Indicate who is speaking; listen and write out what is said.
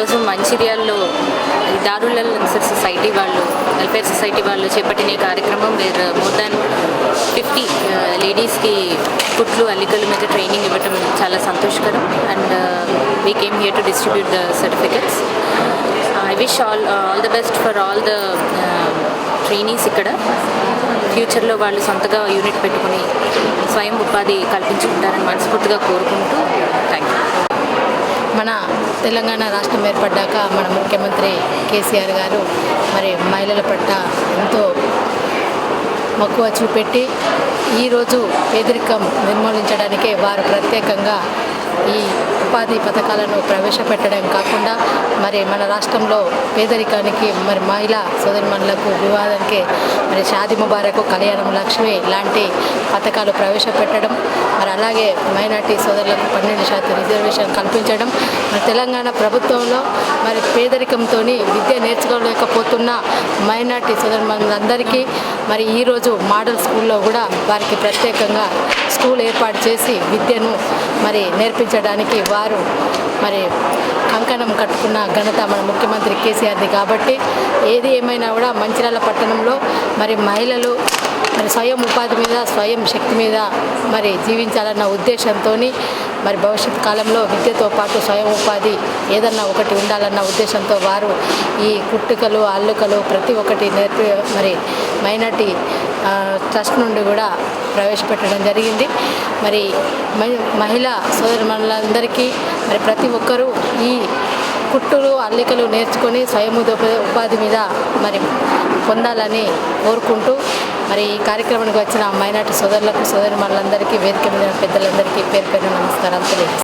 Speaker 1: ఈరోజు మంచిర్యాలలో Darul answer society వాళ్ళు welfare society వాళ్ళు చేపట్టిన ఈ కార్యక్రమం వేర్ మోర్ దాన్ 50 లేడీస్కి కుట్లు అల్లికల మీద ట్రైనింగ్ ఇవ్వటం చాలా సంతోషకరం. And we came here to distribute the certificates. I wish all the best for all the trainees. ఇక్కడ ఫ్యూచర్లో వాళ్ళు సొంతగా యూనిట్ పెట్టుకుని స్వయం ఉపాధి కల్పించుకుంటారని మనస్ఫూర్తిగా కోరుకుంటూ థ్యాంక్ యూ.
Speaker 2: మన తెలంగాణ రాష్ట్రం ఏర్పడ్డాక మన ముఖ్యమంత్రి కేసీఆర్ గారు మరి మహిళల పట్ల ఎంతో మక్కువ చూపెట్టి ఈరోజు పేదరికం నిర్మూలించడానికే వారు ప్రత్యేకంగా ఈ ఉపాధి పథకాలను ప్రవేశపెట్టడం కాకుండా మరి మన రాష్ట్రంలో పేదరికానికి మరి మహిళా సోదరిమణులకు వివాదానికి మరి షాదీ ముబారక్, కళ్యాణం లక్ష్మి లాంటి పథకాలు ప్రవేశపెట్టడం, మరి అలాగే మైనార్టీ సోదరులకు 12% రిజర్వేషన్ కల్పించడం, మరి తెలంగాణ ప్రభుత్వంలో మరి పేదరికంతో విద్య నేర్చుకోలేకపోతున్న మైనార్టీ సోదరిమణులందరికీ మరి ఈరోజు మోడల్ స్కూల్లో కూడా వారికి ప్రత్యేకంగా స్కూల్ ఏర్పాటు చేసి విద్యను మరి నేర్పించడానికి వారు మరి కంకణం కట్టుకున్న ఘనత మన ముఖ్యమంత్రి కేసీఆర్ది. కాబట్టి ఏది ఏమైనా కూడా మంచిర్యాల పట్టణంలో మరి మహిళలు మరి స్వయం ఉపాధి మీద, స్వయం శక్తి మీద మరి జీవించాలన్న ఉద్దేశంతో మరి భవిష్యత్ కాలంలో విద్యతో పాటు స్వయం ఉపాధి ఏదన్నా ఒకటి ఉండాలన్న ఉద్దేశంతో వారు ఈ కుట్టుకలు, అల్లుకలు ప్రతి ఒక్కటి మరి మైనార్టీ ట్రస్ట్ నుండి కూడా ప్రవేశపెట్టడం జరిగింది. మరి మహిళా సోదరిమణులందరికీ మరి ప్రతి ఒక్కరూ ఈ కుట్టులు, అల్లికలు నేర్చుకొని స్వయం ఉపాధి మీద మరి పొందాలని కోరుకుంటూ మరి ఈ కార్యక్రమానికి వచ్చిన మైనార్టీ సోదరులకు, సోదరిమణులందరికీ, వేదిక మీద పెద్దలందరికీ పేరు పేరు నమస్కారాలు తెలియజేస్తాను.